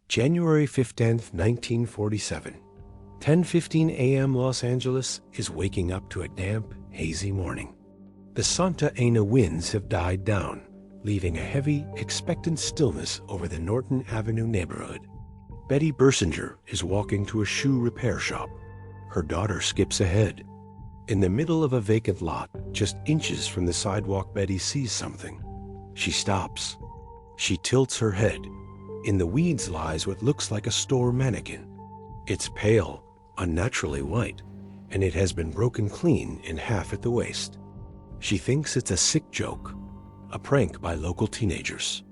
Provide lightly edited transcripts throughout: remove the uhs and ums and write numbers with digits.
January 15th, 1947. 10:15 a.m. Los Angeles is waking up to a damp, hazy morning. The Santa Ana winds have died down, leaving a heavy, expectant stillness over the Norton Avenue neighborhood. Betty Bersinger is walking to a shoe repair shop. Her daughter skips ahead. In the middle of a vacant lot, just inches from the sidewalk, Betty sees something. She stops. She tilts her head. In the weeds lies what looks like a store mannequin. It's pale, unnaturally white, and it has been broken clean in half at the waist. She thinks it's a sick joke, a prank by local teenagers.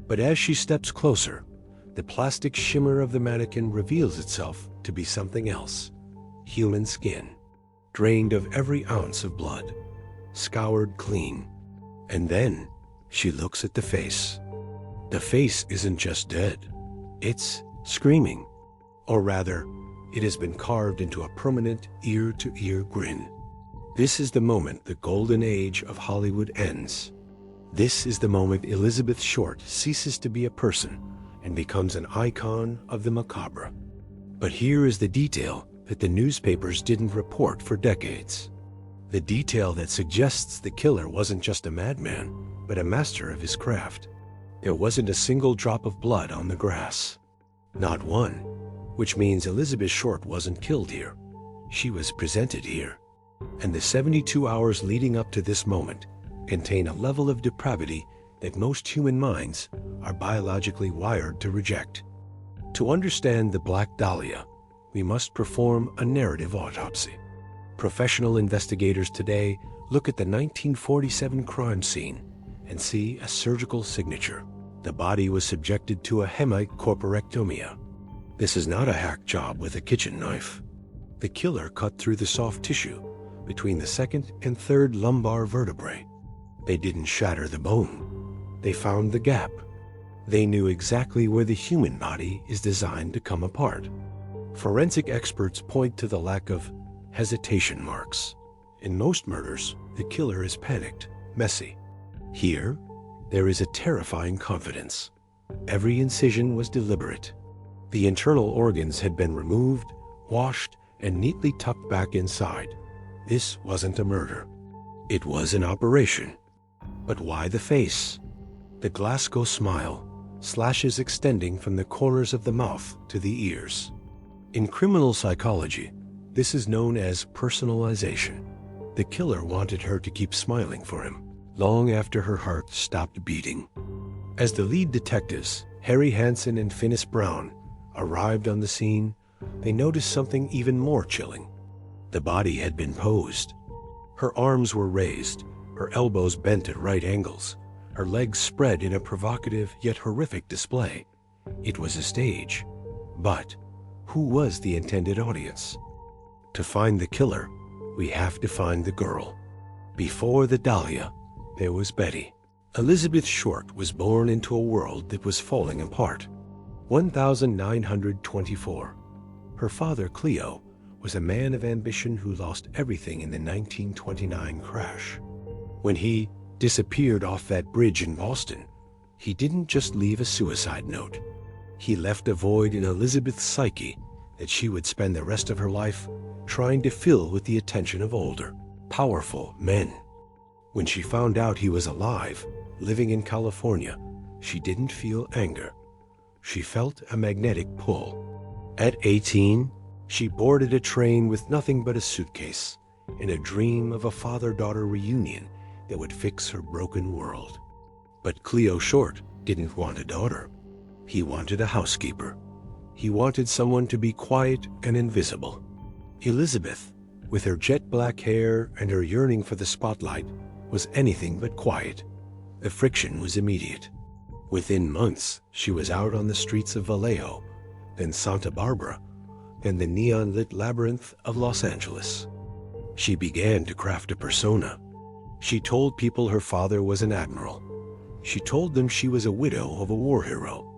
But as she steps closer, the plastic shimmer of the mannequin reveals itself to be something else. Human skin, drained of every ounce of blood, scoured clean. And then she looks at the face. The face isn't just dead, it's screaming. Or rather, it has been carved into a permanent ear-to-ear grin. This is the moment the golden age of Hollywood ends. This is the moment Elizabeth Short ceases to be a person and becomes an icon of the macabre. But here is the detail that the newspapers didn't report for decades. The detail that suggests the killer wasn't just a madman, but a master of his craft. There wasn't a single drop of blood on the grass. Not one, which means Elizabeth Short wasn't killed here. She was presented here. And the 72 hours leading up to this moment contain a level of depravity that most human minds are biologically wired to reject. To understand the Black Dahlia, we must perform a narrative autopsy. Professional investigators today look at the 1947 crime scene and see a surgical signature. The body was subjected to a hemicorporectomia. This is not a hack job with a kitchen knife. The killer cut through the soft tissue between the second and third lumbar vertebrae. They didn't shatter the bone. They found the gap. They knew exactly where the human body is designed to come apart. Forensic experts point to the lack of hesitation marks. In most murders, the killer is panicked, messy. Here, there is a terrifying confidence. Every incision was deliberate. The internal organs had been removed, washed, and neatly tucked back inside. This wasn't a murder. It was an operation. But why the face? The Glasgow smile, slashes extending from the corners of the mouth to the ears. In criminal psychology, this is known as personalization. The killer wanted her to keep smiling for him, long after her heart stopped beating. As the lead detectives, Harry Hansen and Finis Brown, arrived on the scene, they noticed something even more chilling. The body had been posed. Her arms were raised, her elbows bent at right angles, her legs spread in a provocative yet horrific display. It was a stage. But who was the intended audience? To find the killer, we have to find the girl. Before the Dahlia, there was Betty. Elizabeth Short was born into a world that was falling apart. 1924. Her father, Cleo, was a man of ambition who lost everything in the 1929 crash. When he disappeared off that bridge in Boston, he didn't just leave a suicide note. He left a void in Elizabeth's psyche that she would spend the rest of her life trying to fill with the attention of older, powerful men. When she found out he was alive, living in California, she didn't feel anger. She felt a magnetic pull. At 18, she boarded a train with nothing but a suitcase, in a dream of a father-daughter reunion that would fix her broken world. But Cleo Short didn't want a daughter. He wanted a housekeeper. He wanted someone to be quiet and invisible. Elizabeth, with her jet-black hair and her yearning for the spotlight, was anything but quiet. The friction was immediate. Within months, she was out on the streets of Vallejo, then Santa Barbara, then the neon-lit labyrinth of Los Angeles. She began to craft a persona. She told people her father was an admiral. She told them she was a widow of a war hero.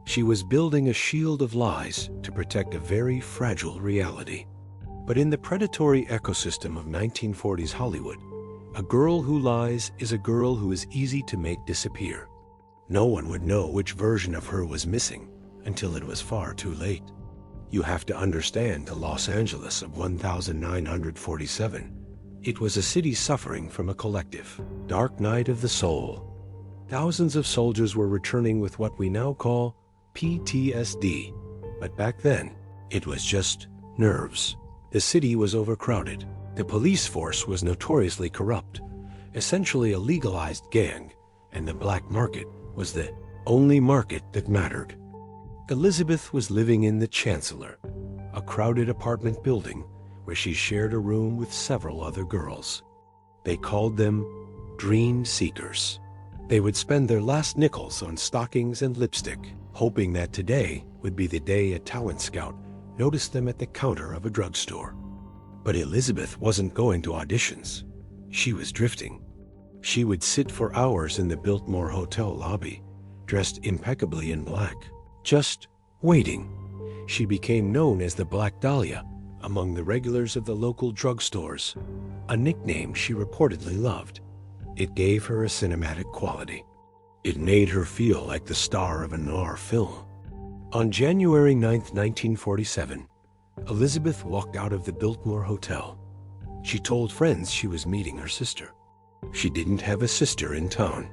She was building a shield of lies to protect a very fragile reality. But in the predatory ecosystem of 1940s Hollywood, a girl who lies is a girl who is easy to make disappear. No one would know which version of her was missing until it was far too late. You have to understand the Los Angeles of 1947. It was a city suffering from a collective dark night of the soul. Thousands of soldiers were returning with what we now call PTSD, but back then, it was just nerves. The city was overcrowded. The police force was notoriously corrupt, essentially a legalized gang, and the black market was the only market that mattered. Elizabeth was living in the Chancellor, a crowded apartment building where she shared a room with several other girls. They called them dream seekers. They would spend their last nickels on stockings and lipstick, hoping that today would be the day a talent scout noticed them at the counter of a drugstore. But Elizabeth wasn't going to auditions. She was drifting. She would sit for hours in the Biltmore Hotel lobby, dressed impeccably in black, just waiting. She became known as the Black Dahlia among the regulars of the local drugstores, a nickname she reportedly loved. It gave her a cinematic quality. It made her feel like the star of a noir film. On January 9, 1947, Elizabeth walked out of the Biltmore Hotel. She told friends she was meeting her sister. She didn't have a sister in town.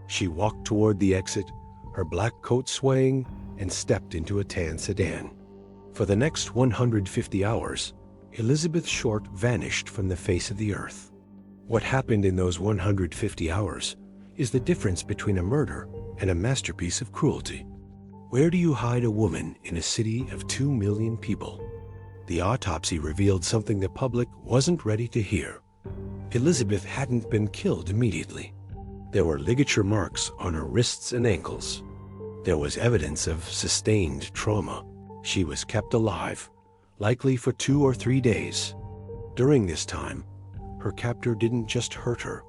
She walked toward the exit, her black coat swaying, and stepped into a tan sedan. For the next 150 hours, Elizabeth Short vanished from the face of the earth. What happened in those 150 hours is the difference between a murder and a masterpiece of cruelty. Where do you hide a woman in a city of 2 million people? The autopsy revealed something the public wasn't ready to hear. Elizabeth hadn't been killed immediately. There were ligature marks on her wrists and ankles. There was evidence of sustained trauma. She was kept alive, likely for 2 or 3 days. During this time, her captor didn't just hurt her,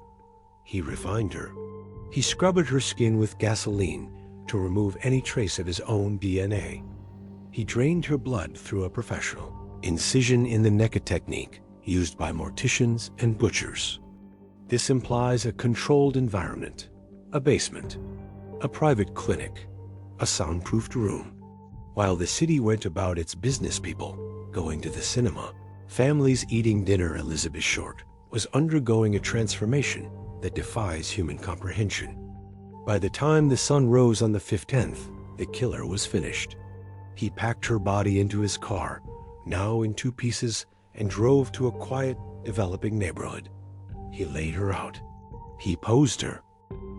he refined her. He scrubbed her skin with gasoline to remove any trace of his own DNA. He drained her blood through a professional incision in the neck technique used by morticians and butchers. This implies a controlled environment, a basement, a private clinic, a soundproofed room. While the city went about its business, people going to the cinema, families eating dinner, Elizabeth Short was undergoing a transformation that defies human comprehension. By the time the sun rose on the 15th, the killer was finished. He packed her body into his car, now in 2 pieces, and drove to a quiet, developing neighborhood. He laid her out. He posed her.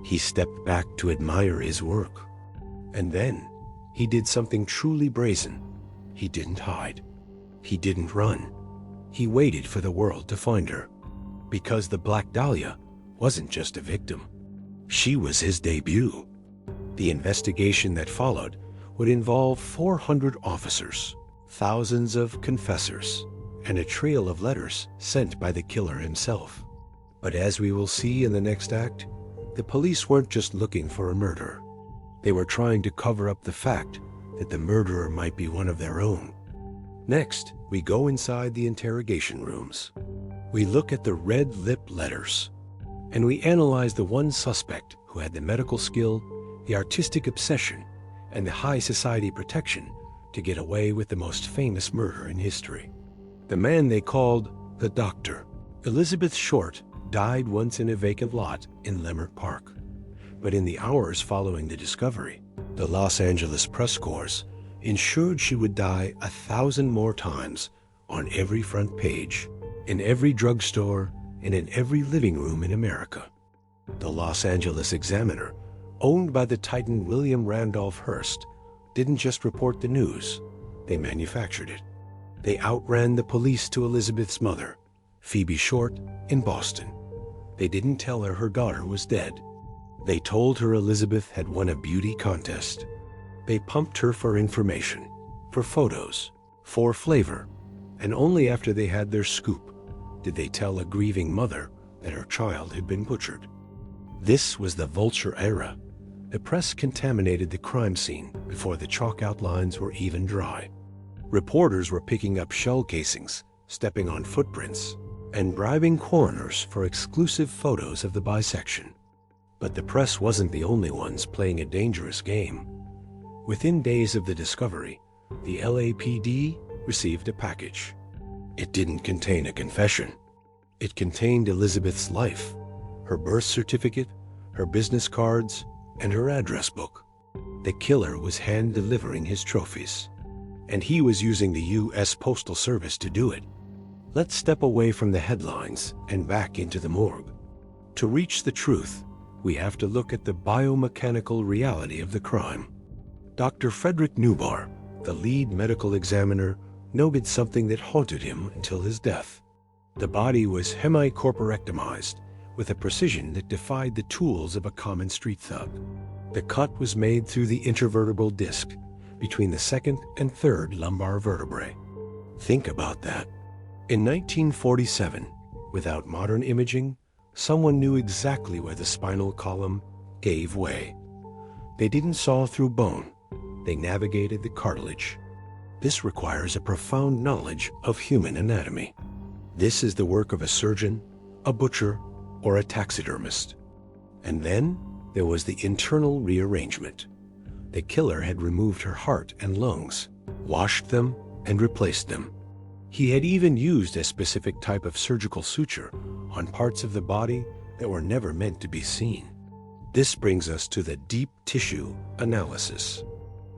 He stepped back to admire his work. And then he did something truly brazen. He didn't hide. He didn't run. He waited for the world to find her. Because the Black Dahlia wasn't just a victim. She was his debut. The investigation that followed would involve 400 officers, thousands of confessors, and a trail of letters sent by the killer himself. But as we will see in the next act, the police weren't just looking for a murderer. They were trying to cover up the fact that the murderer might be one of their own. Next, we go inside the interrogation rooms. We look at the red-lip letters, and we analyze the one suspect who had the medical skill, the artistic obsession, and the high society protection to get away with the most famous murder in history. The man they called the Doctor. Elizabeth Short died once in a vacant lot in Leimert Park. But in the hours following the discovery, the Los Angeles press corps ensured she would die 1,000 more times on every front page, in every drugstore, and in every living room in America. The Los Angeles Examiner, owned by the titan William Randolph Hearst, didn't just report the news, they manufactured it. They outran the police to Elizabeth's mother, Phoebe Short, in Boston. They didn't tell her daughter was dead. They told her Elizabeth had won a beauty contest. They pumped her for information, for photos, for flavor, and only after they had their scoop did they tell a grieving mother that her child had been butchered. This was the vulture era. The press contaminated the crime scene before the chalk outlines were even dry. Reporters were picking up shell casings, stepping on footprints, and bribing coroners for exclusive photos of the bisection. But the press wasn't the only ones playing a dangerous game. Within days of the discovery, the LAPD received a package. It didn't contain a confession. It contained Elizabeth's life, her birth certificate, her business cards, and her address book. The killer was hand-delivering his trophies, and he was using the U.S. Postal Service to do it. Let's step away from the headlines and back into the morgue. To reach the truth, we have to look at the biomechanical reality of the crime. Dr. Frederick Newbar, the lead medical examiner, noted something that haunted him until his death. The body was hemicorporectomized with a precision that defied the tools of a common street thug. The cut was made through the intervertebral disc between the second and third lumbar vertebrae. Think about that. In 1947, without modern imaging, someone knew exactly where the spinal column gave way. They didn't saw through bone, they navigated the cartilage. This requires a profound knowledge of human anatomy. This is the work of a surgeon, a butcher, or a taxidermist. And then there was the internal rearrangement. The killer had removed her heart and lungs, washed them, and replaced them. He had even used a specific type of surgical suture on parts of the body that were never meant to be seen. This brings us to the deep tissue analysis.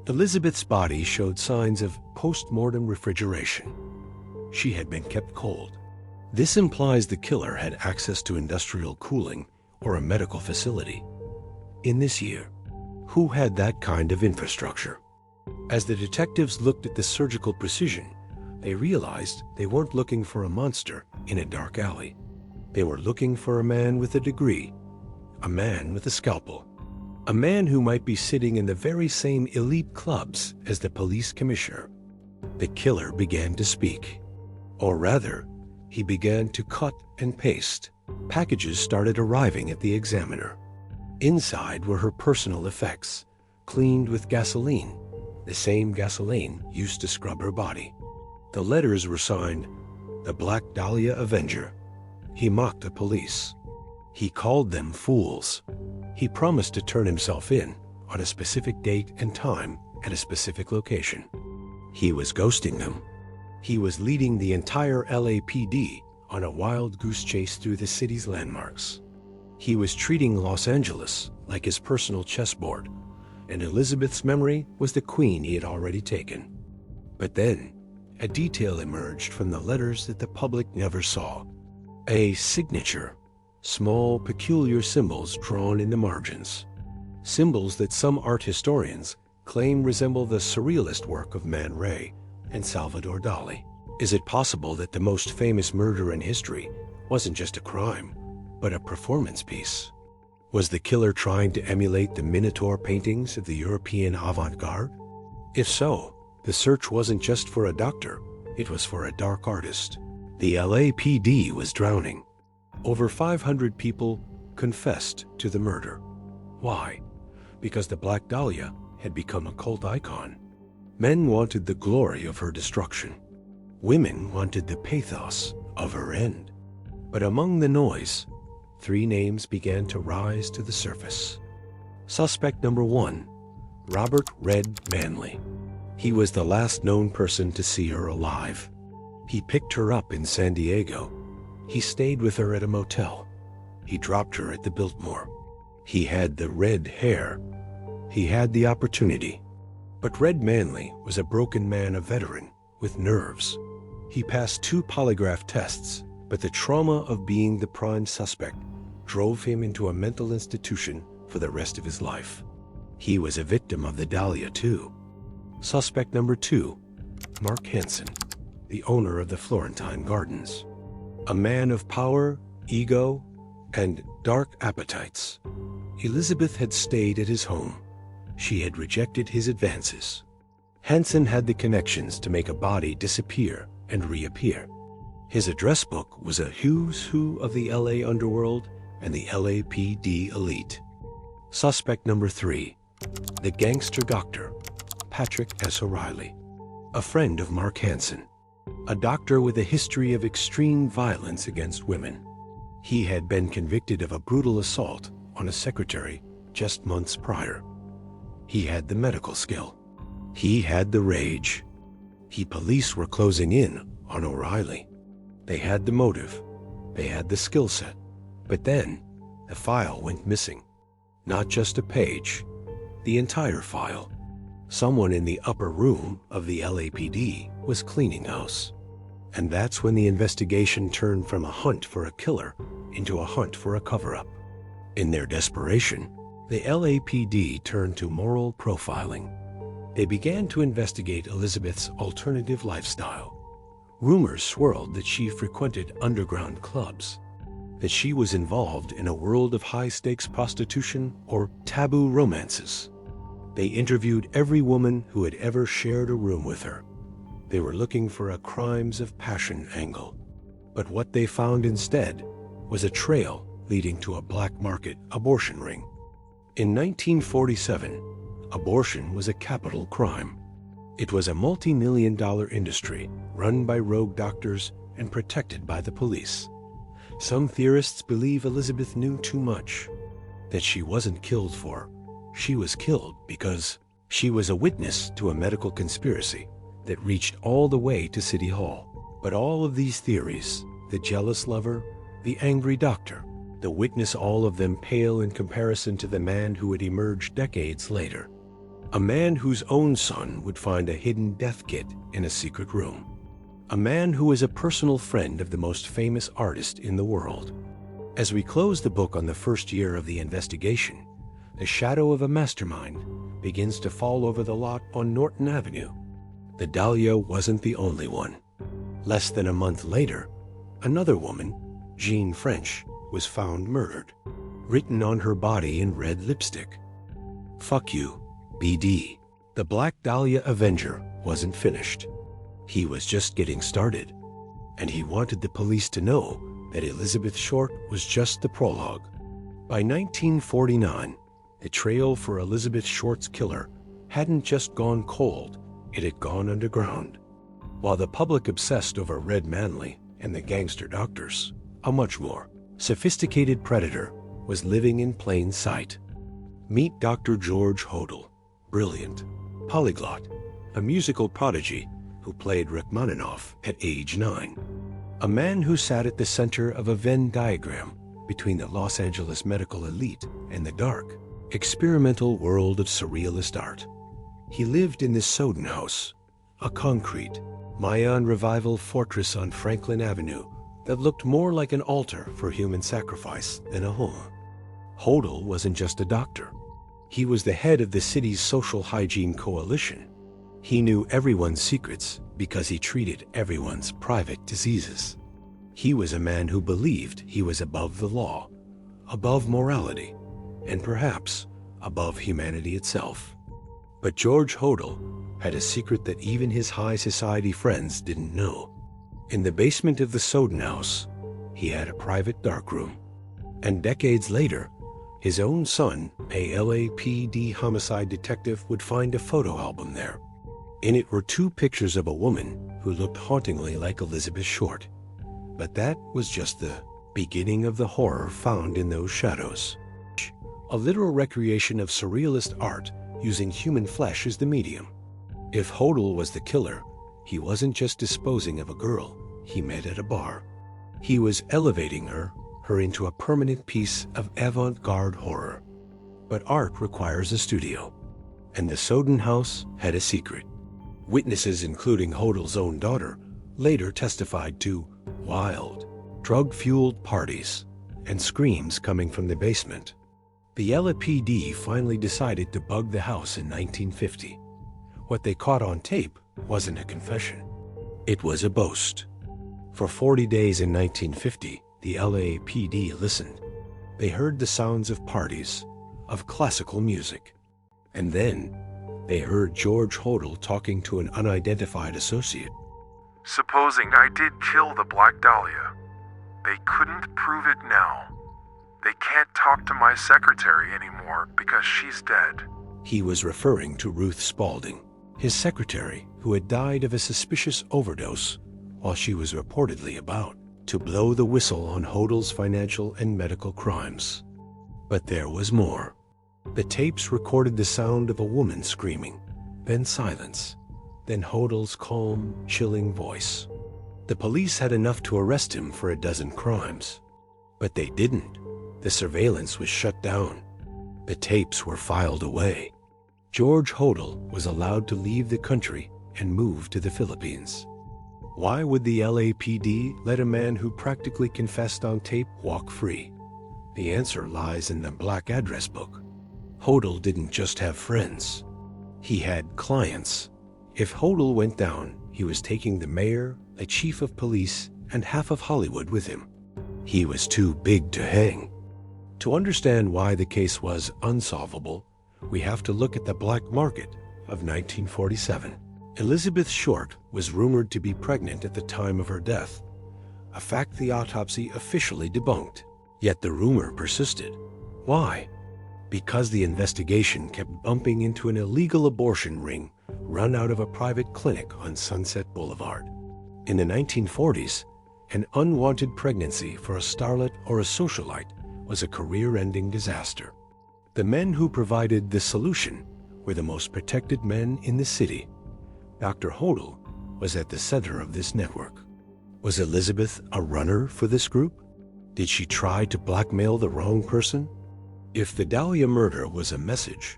Elizabeth's body showed signs of post-mortem refrigeration. She had been kept cold. This implies the killer had access to industrial cooling or a medical facility. In this year, who had that kind of infrastructure? As the detectives looked at the surgical precision, they realized they weren't looking for a monster in a dark alley. They were looking for a man with a degree, a man with a scalpel, a man who might be sitting in the very same elite clubs as the police commissioner. The killer began to speak. Or rather, he began to cut and paste. Packages started arriving at the examiner. Inside were her personal effects, cleaned with gasoline, the same gasoline used to scrub her body. The letters were signed, "The Black Dahlia Avenger." He mocked the police. He called them fools. He promised to turn himself in on a specific date and time at a specific location. He was ghosting them. He was leading the entire LAPD on a wild goose chase through the city's landmarks. He was treating Los Angeles like his personal chessboard, and Elizabeth's memory was the queen he had already taken. But then, a detail emerged from the letters that the public never saw. A signature, small, peculiar symbols drawn in the margins. Symbols that some art historians claim resemble the surrealist work of Man Ray and Salvador Dali. Is it possible that the most famous murder in history wasn't just a crime, but a performance piece? Was the killer trying to emulate the Minotaur paintings of the European avant-garde? If so, the search wasn't just for a doctor, it was for a dark artist. The LAPD was drowning. Over 500 people confessed to the murder. Why? Because the Black Dahlia had become a cult icon. Men wanted the glory of her destruction. Women wanted the pathos of her end. But among the noise, 3 names began to rise to the surface. Suspect number 1, Robert "Red" Manley. He was the last known person to see her alive. He picked her up in San Diego. He stayed with her at a motel. He dropped her at the Biltmore. He had the red hair. He had the opportunity. But Red Manley was a broken man, a veteran, with nerves. He passed 2 polygraph tests, but the trauma of being the prime suspect drove him into a mental institution for the rest of his life. He was a victim of the Dahlia, too. Suspect number 2, Mark Hansen, the owner of the Florentine Gardens. A man of power, ego, and dark appetites. Elizabeth had stayed at his home. She had rejected his advances. Hansen had the connections to make a body disappear and reappear. His address book was a who's who of the LA underworld and the LAPD elite. Suspect number 3, the gangster doctor, Patrick S. O'Reilly, a friend of Mark Hansen, a doctor with a history of extreme violence against women. He had been convicted of a brutal assault on a secretary just months prior. He had the medical skill. He had the rage. Police were closing in on O'Reilly. They had the motive. They had the skill set. But then, the file went missing. Not just a page, the entire file. Someone in the upper room of the LAPD was cleaning house. And that's when the investigation turned from a hunt for a killer into a hunt for a cover-up. In their desperation, the LAPD turned to moral profiling. They began to investigate Elizabeth's alternative lifestyle. Rumors swirled that she frequented underground clubs, that she was involved in a world of high-stakes prostitution or taboo romances. They interviewed every woman who had ever shared a room with her. They were looking for a crimes of passion angle. But what they found instead was a trail leading to a black market abortion ring. In 1947, abortion was a capital crime. It was a multi-million-dollar industry run by rogue doctors and protected by the police. Some theorists believe Elizabeth knew too much, that she wasn't killed for. She was killed because she was a witness to a medical conspiracy that reached all the way to City Hall. But all of these theories, the jealous lover, the angry doctor, the witness, all of them pale in comparison to the man who would emerge decades later. A man whose own son would find a hidden death kit in a secret room. A man who was a personal friend of the most famous artist in the world. As we close the book on the first year of the investigation, the shadow of a mastermind begins to fall over the lot on Norton Avenue. The Dahlia wasn't the only one. Less than a month later, another woman, Jean French, was found murdered, written on her body in red lipstick. Fuck you, BD. The Black Dahlia Avenger wasn't finished. He was just getting started, and he wanted the police to know that Elizabeth Short was just the prologue. By 1949, the trail for Elizabeth Short's killer hadn't just gone cold, it had gone underground. While the public obsessed over Red Manley and the gangster doctors, a much more sophisticated predator was living in plain sight. Meet Dr. George Hodel, brilliant, polyglot, a musical prodigy who played Rachmaninoff at age 9. A man who sat at the center of a Venn diagram between the Los Angeles medical elite and the dark, experimental world of surrealist art. He lived in the Soden House, a concrete, Mayan revival fortress on Franklin Avenue that looked more like an altar for human sacrifice than a home. Hodel wasn't just a doctor. He was the head of the city's social hygiene coalition. He knew everyone's secrets because he treated everyone's private diseases. He was a man who believed he was above the law, above morality, and perhaps above humanity itself. But George Hodel had a secret that even his high society friends didn't know. In the basement of the Soden House, he had a private darkroom. And decades later, his own son, a LAPD homicide detective, would find a photo album there. In it were 2 pictures of a woman who looked hauntingly like Elizabeth Short. But that was just the beginning of the horror found in those shadows. A literal recreation of surrealist art using human flesh as the medium. If Hodel was the killer, he wasn't just disposing of a girl he met at a bar. He was elevating her into a permanent piece of avant-garde horror. But art requires a studio, and the Soden House had a secret. Witnesses, including Hodel's own daughter, later testified to wild, drug-fueled parties and screams coming from the basement. The LAPD finally decided to bug the house in 1950. What they caught on tape wasn't a confession. It was a boast. For 40 days in 1950, the LAPD listened. They heard the sounds of parties, of classical music. And then they heard George Hodel talking to an unidentified associate. Supposing I did kill the Black Dahlia, they couldn't prove it now. They can't talk to my secretary anymore because she's dead. He was referring to Ruth Spaulding, his secretary, who had died of a suspicious overdose while she was reportedly about to blow the whistle on Hodel's financial and medical crimes. But there was more. The tapes recorded the sound of a woman screaming, then silence, then Hodel's calm, chilling voice. The police had enough to arrest him for a dozen crimes. But they didn't. The surveillance was shut down. The tapes were filed away. George Hodel was allowed to leave the country and move to the Philippines. Why would the LAPD let a man who practically confessed on tape walk free? The answer lies in the black address book. Hodel didn't just have friends. He had clients. If Hodel went down, he was taking the mayor, the chief of police, and half of Hollywood with him. He was too big to hang. To understand why the case was unsolvable, we have to look at the black market of 1947. Elizabeth Short was rumored to be pregnant at the time of her death, a fact the autopsy officially debunked. Yet the rumor persisted. Why? Because the investigation kept bumping into an illegal abortion ring run out of a private clinic on Sunset Boulevard. In the 1940s, an unwanted pregnancy for a starlet or a socialite was a career-ending disaster. The men who provided the solution were the most protected men in the city. Dr. Hodel was at the center of this network. Was Elizabeth a runner for this group? Did she try to blackmail the wrong person? If the Dahlia murder was a message,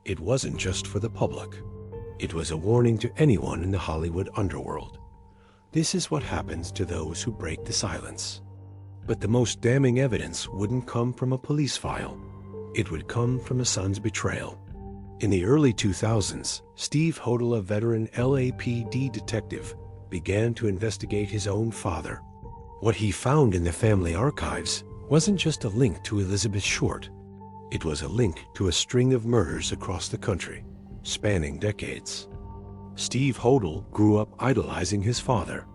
it wasn't just for the public. It was a warning to anyone in the Hollywood underworld. This is what happens to those who break the silence. But the most damning evidence wouldn't come from a police file. It would come from a son's betrayal. In the early 2000s, Steve Hodel, a veteran LAPD detective, began to investigate his own father. What he found in the family archives wasn't just a link to Elizabeth Short. It was a link to a string of murders across the country, spanning decades. Steve Hodel grew up idolizing his father.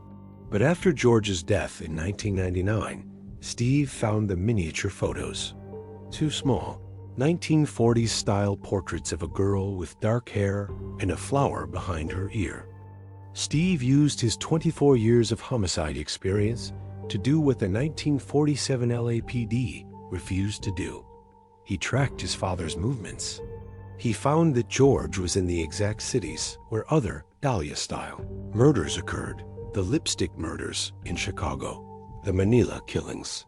But after George's death in 1999, Steve found the miniature photos. Too small. 1940s-style portraits of a girl with dark hair and a flower behind her ear. Steve used his 24 years of homicide experience to do what the 1947 LAPD refused to do. He tracked his father's movements. He found that George was in the exact cities where other Dahlia-style murders occurred. The lipstick murders in Chicago, the Manila killings.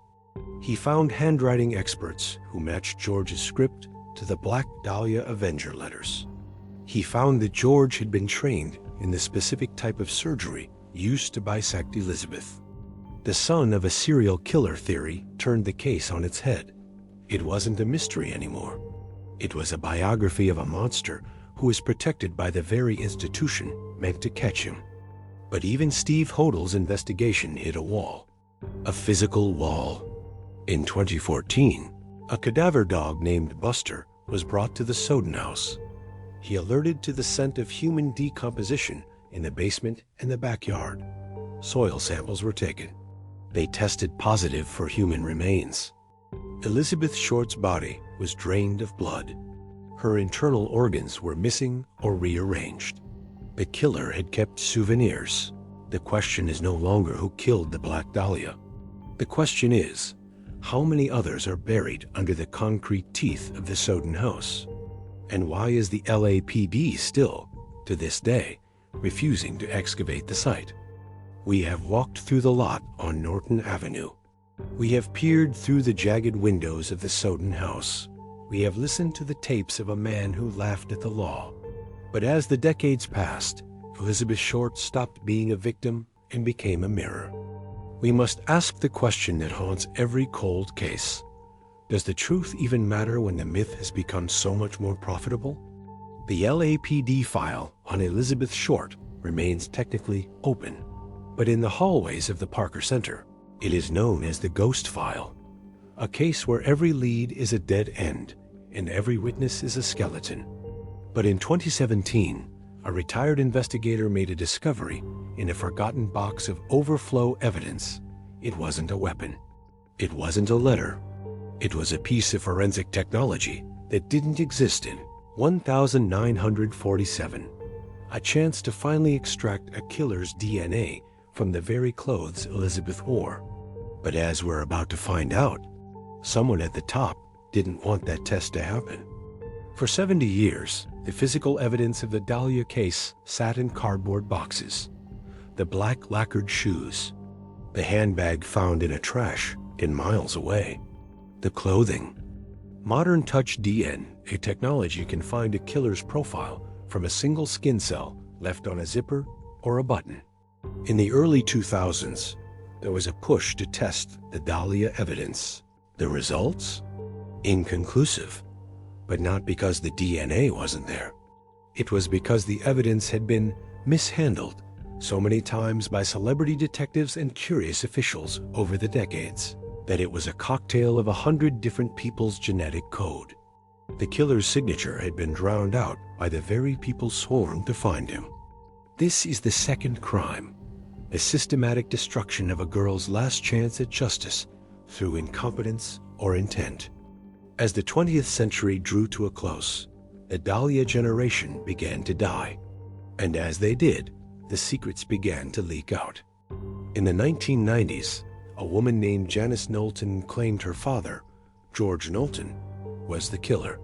He found handwriting experts who matched George's script to the Black Dahlia Avenger letters. He found that George had been trained in the specific type of surgery used to bisect Elizabeth. The son of a serial killer theory turned the case on its head. It wasn't a mystery anymore. It was a biography of a monster who was protected by the very institution meant to catch him. But even Steve Hodel's investigation hit a wall. A physical wall. In 2014, a cadaver dog named Buster was brought to the Soden house. He alerted to the scent of human decomposition in the basement and the backyard. Soil samples were taken. They tested positive for human remains. Elizabeth Short's body was drained of blood. Her internal organs were missing or rearranged. The killer had kept souvenirs. The question is no longer who killed the Black Dahlia. The question is, how many others are buried under the concrete teeth of the Soden house? And why is the LAPD still, to this day, refusing to excavate the site? We have walked through the lot on Norton Avenue. We have peered through the jagged windows of the Soden house. We have listened to the tapes of a man who laughed at the law. But as the decades passed, Elizabeth Short stopped being a victim and became a mirror. We must ask the question that haunts every cold case. Does the truth even matter when the myth has become so much more profitable? The LAPD file on Elizabeth Short remains technically open, but in the hallways of the Parker Center, it is known as the Ghost File, a case where every lead is a dead end and every witness is a skeleton. But in 2017, a retired investigator made a discovery in a forgotten box of overflow evidence. It wasn't a weapon. It wasn't a letter. It was a piece of forensic technology that didn't exist in 1947. A chance to finally extract a killer's DNA from the very clothes Elizabeth wore. But as we're about to find out, someone at the top didn't want that test to happen. For 70 years, the physical evidence of the Dahlia case sat in cardboard boxes. The black lacquered shoes, the handbag found in a trash bin miles away, the clothing. Modern touch DNA technology can find a killer's profile from a single skin cell left on a zipper or a button. In the early 2000s, there was a push to test the Dahlia evidence. The results? Inconclusive, but not because the DNA wasn't there. It was because the evidence had been mishandled so many times by celebrity detectives and curious officials over the decades that it was a cocktail of 100 different people's genetic code. The killer's signature had been drowned out by the very people sworn to find him. This is the second crime, a systematic destruction of a girl's last chance at justice through incompetence or intent. As the 20th century drew to a close, the Dahlia generation began to die. And as they did, the secrets began to leak out. In the 1990s, a woman named Janice Knowlton claimed her father, George Knowlton, was the killer.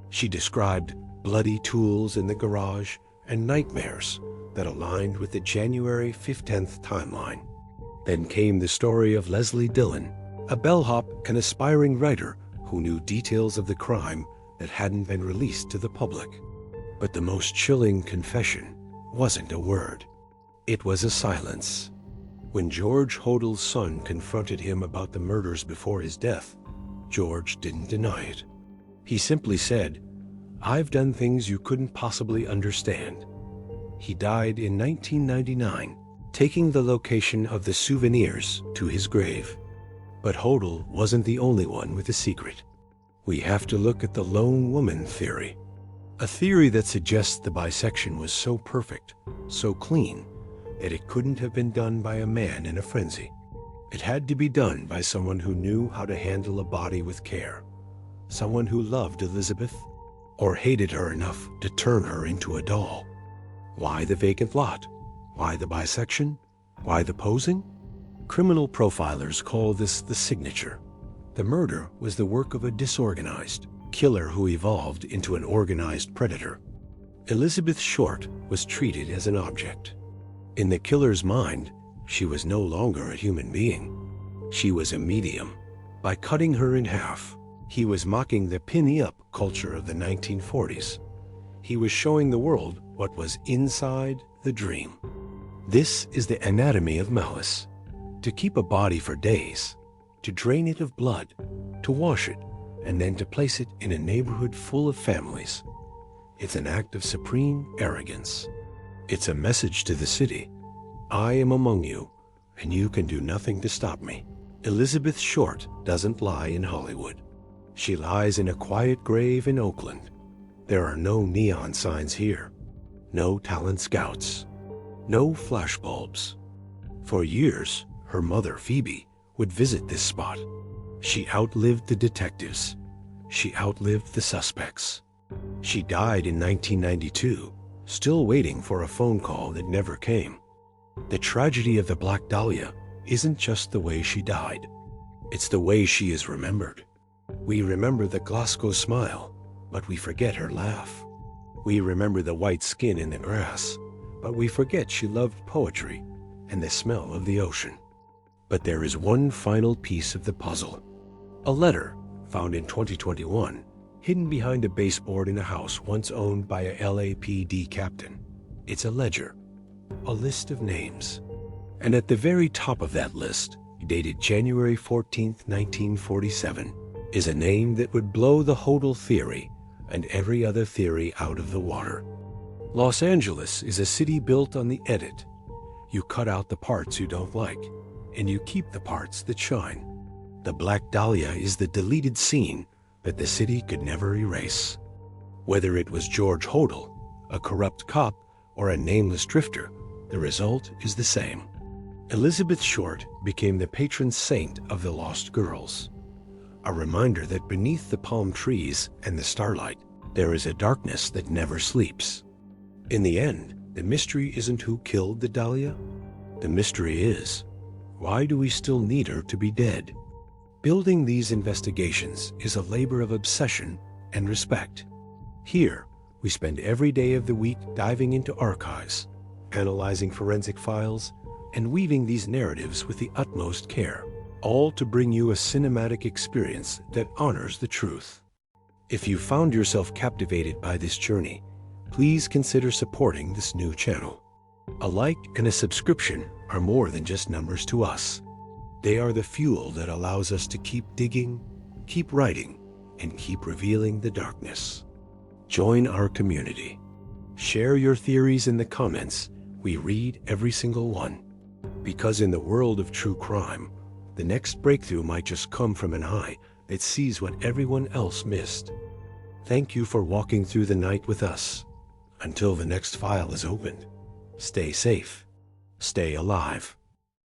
She described bloody tools in the garage and nightmares that aligned with the January 15th timeline. Then came the story of Leslie Dillon, a bellhop and aspiring writer who knew details of the crime that hadn't been released to the public. But the most chilling confession wasn't a word. It was a silence. When George Hodel's son confronted him about the murders before his death, George didn't deny it. He simply said, "I've done things you couldn't possibly understand." He died in 1999, taking the location of the souvenirs to his grave. But Hodel wasn't the only one with a secret. We have to look at the lone woman theory, a theory that suggests the bisection was so perfect, so clean, that it couldn't have been done by a man in a frenzy. It had to be done by someone who knew how to handle a body with care, someone who loved Elizabeth or hated her enough to turn her into a doll. Why the vacant lot? Why the bisection? Why the posing? Criminal profilers call this the signature. The murder was the work of a disorganized killer who evolved into an organized predator. Elizabeth Short was treated as an object. In the killer's mind, she was no longer a human being. She was a medium. By cutting her in half, he was mocking the pin-up culture of the 1940s. He was showing the world what was inside the dream. This is the anatomy of malice. To keep a body for days, to drain it of blood, to wash it, and then to place it in a neighborhood full of families. It's an act of supreme arrogance. It's a message to the city. I am among you, and you can do nothing to stop me. Elizabeth Short doesn't lie in Hollywood. She lies in a quiet grave in Oakland. There are no neon signs here, no talent scouts, no flashbulbs. For years, her mother, Phoebe, would visit this spot. She outlived the detectives. She outlived the suspects. She died in 1992, still waiting for a phone call that never came. The tragedy of the Black Dahlia isn't just the way she died. It's the way she is remembered. We remember the Glasgow smile, but we forget her laugh. We remember the white skin in the grass, but we forget she loved poetry and the smell of the ocean. But there is one final piece of the puzzle. A letter found in 2021, hidden behind a baseboard in a house once owned by a LAPD captain. It's a ledger, a list of names. And at the very top of that list, dated January 14th, 1947, is a name that would blow the Hodel theory and every other theory out of the water. Los Angeles is a city built on the edit. You cut out the parts you don't like, and you keep the parts that shine. The Black Dahlia is the deleted scene that the city could never erase. Whether it was George Hodel, a corrupt cop, or a nameless drifter, the result is the same. Elizabeth Short became the patron saint of the lost girls. A reminder that beneath the palm trees and the starlight, there is a darkness that never sleeps. In the end, the mystery isn't who killed the Dahlia. The mystery is, why do we still need her to be dead? Building these investigations is a labor of obsession and respect. Here, we spend every day of the week diving into archives, analyzing forensic files, and weaving these narratives with the utmost care, all to bring you a cinematic experience that honors the truth. If you found yourself captivated by this journey, please consider supporting this new channel. A like and a subscription are more than just numbers to us. They are the fuel that allows us to keep digging, keep writing, and keep revealing the darkness. Join our community. Share your theories in the comments. We read every single one. Because in the world of true crime, the next breakthrough might just come from an eye that sees what everyone else missed. Thank you for walking through the night with us. Until the next file is opened, stay safe, stay alive.